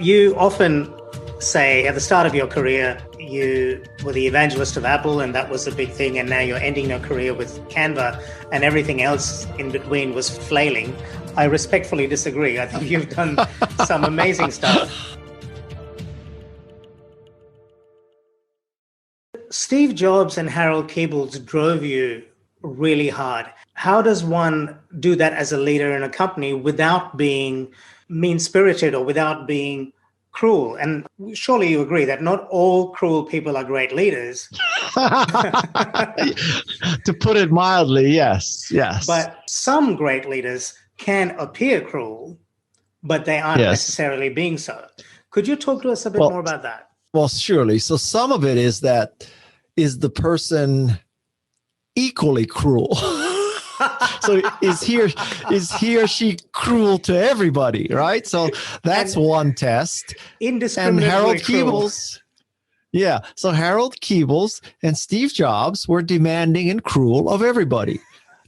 You often say at the start of your career, you were the evangelist of Apple, and that was a big thing. And now you're ending your career with Canva, and everything else in between was flailing. I respectfully disagree. I think you've done some amazing stuff. Steve Jobs and Harold Keebles drove you really hard. How does one do that as a leader in a company without being mean-spirited or without being cruel? And surely you agree that not all cruel people are great leaders. To put it mildly, yes. But some great leaders can appear cruel, but they aren't necessarily being so. Could you talk to us a bit more about that? Well, surely. So some of it is the person equally cruel? So is he or she cruel to everybody, right? So that's one test. Indiscriminately and Harold cruel. Keebles, so Harold Keebles and Steve Jobs were demanding and cruel of everybody,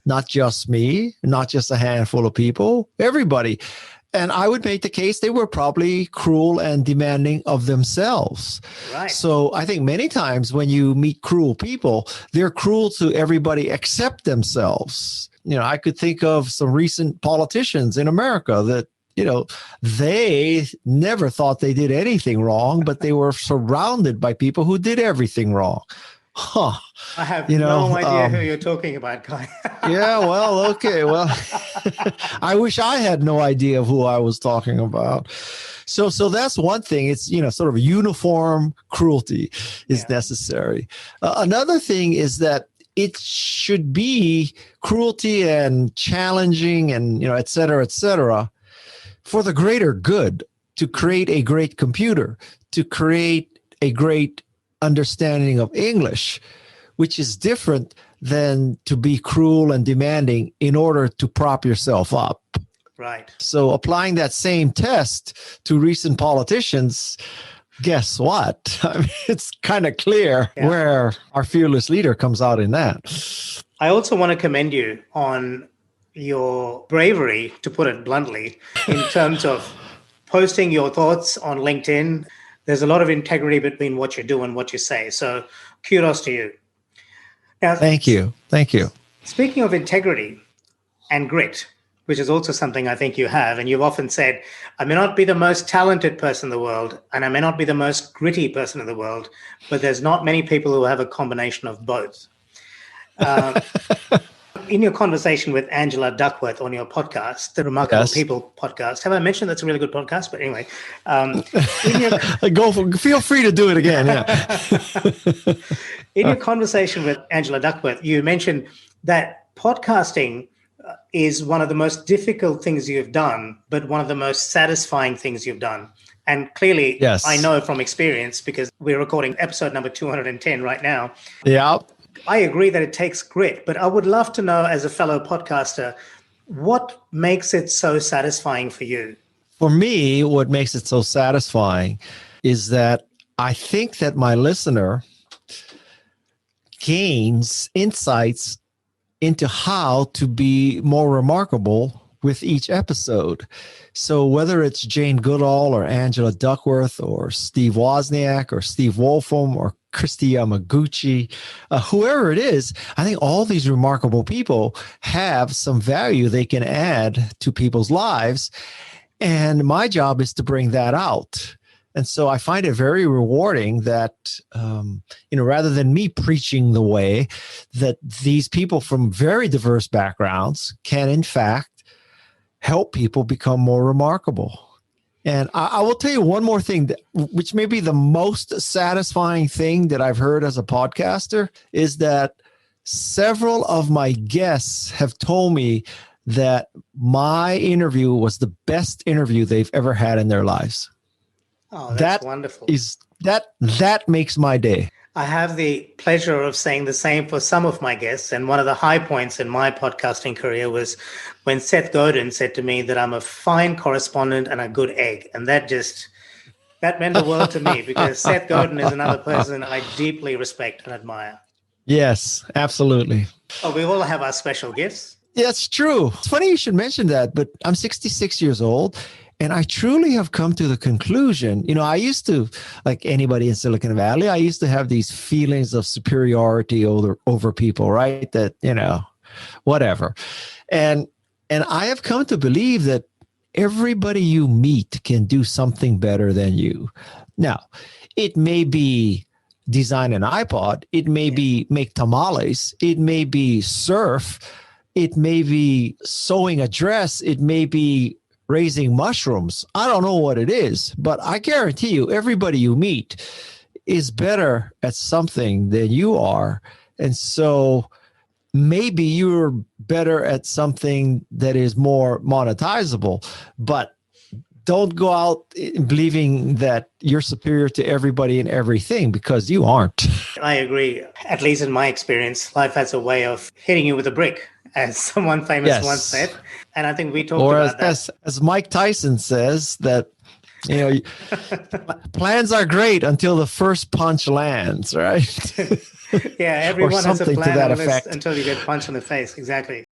not just me, not just a handful of people, everybody. And I would make the case they were probably cruel and demanding of themselves. Right. So I think many times when you meet cruel people, they're cruel to everybody except themselves. I could think of some recent politicians in America that, they never thought they did anything wrong, but they were surrounded by people who did everything wrong. I have no idea who you're talking about, Guy. Yeah, well, okay. Well, I wish I had no idea of who I was talking about. So that's one thing. It's, sort of uniform cruelty is necessary. Another thing is that it should be cruelty and challenging and, et cetera, for the greater good, to create a great computer, to create a great understanding of English, which is different than to be cruel and demanding in order to prop yourself up. Right. So applying that same test to recent politicians, guess what? I mean, it's kind of clear where our fearless leader comes out in that. I also want to commend you on your bravery, to put it bluntly, in terms of posting your thoughts on LinkedIn. There's a lot of integrity between what you do and what you say. So kudos to you. Now, Thank you. Speaking of integrity and grit, which is also something I think you have, and you've often said, I may not be the most talented person in the world, and I may not be the most gritty person in the world, but there's not many people who have a combination of both. In your conversation with Angela Duckworth on your podcast, the Remarkable People podcast, have I mentioned that's a really good podcast? But anyway, feel free to do it again. Yeah. In your conversation with Angela Duckworth, you mentioned that podcasting is one of the most difficult things you've done, but one of the most satisfying things you've done. And clearly, I know from experience, because we're recording episode number 210 right now. Yeah. I agree that it takes grit, but I would love to know, as a fellow podcaster, what makes it so satisfying for you? For me, what makes it so satisfying is that I think that my listener gains insights into how to be more remarkable with each episode. So whether it's Jane Goodall or Angela Duckworth or Steve Wozniak or Steve Wolfram or Christy Yamaguchi, whoever it is, I think all these remarkable people have some value they can add to people's lives. And my job is to bring that out. And so I find it very rewarding that, rather than me preaching the way, that these people from very diverse backgrounds can, in fact, help people become more remarkable. And I will tell you one more thing, which may be the most satisfying thing that I've heard as a podcaster, is that several of my guests have told me that my interview was the best interview they've ever had in their lives. Oh, that's wonderful. That makes my day. I have the pleasure of saying the same for some of my guests. And one of the high points in my podcasting career was when Seth Godin said to me that I'm a fine correspondent and a good egg. And that meant the world to me, because Seth Godin is another person I deeply respect and admire. Yes, absolutely. Oh, we all have our special gifts. Yeah, it's true. It's funny you should mention that, but I'm 66 years old. And I truly have come to the conclusion, I used to, like anybody in Silicon Valley, I used to have these feelings of superiority over people, right? That, whatever. And I have come to believe that everybody you meet can do something better than you. Now, it may be design an iPod. It may be make tamales. It may be surf. It may be sewing a dress. It may be raising mushrooms. I don't know what it is, but I guarantee you, everybody you meet is better at something than you are. And so maybe you're better at something that is more monetizable, but don't go out believing that you're superior to everybody and everything, because you aren't. I agree. At least in my experience, life has a way of hitting you with a brick, as someone famous once said. And I think we talked about that. As Mike Tyson says, that plans are great until the first punch lands, right? Yeah, everyone has a plan to that effect. until you get punched in the face. Exactly.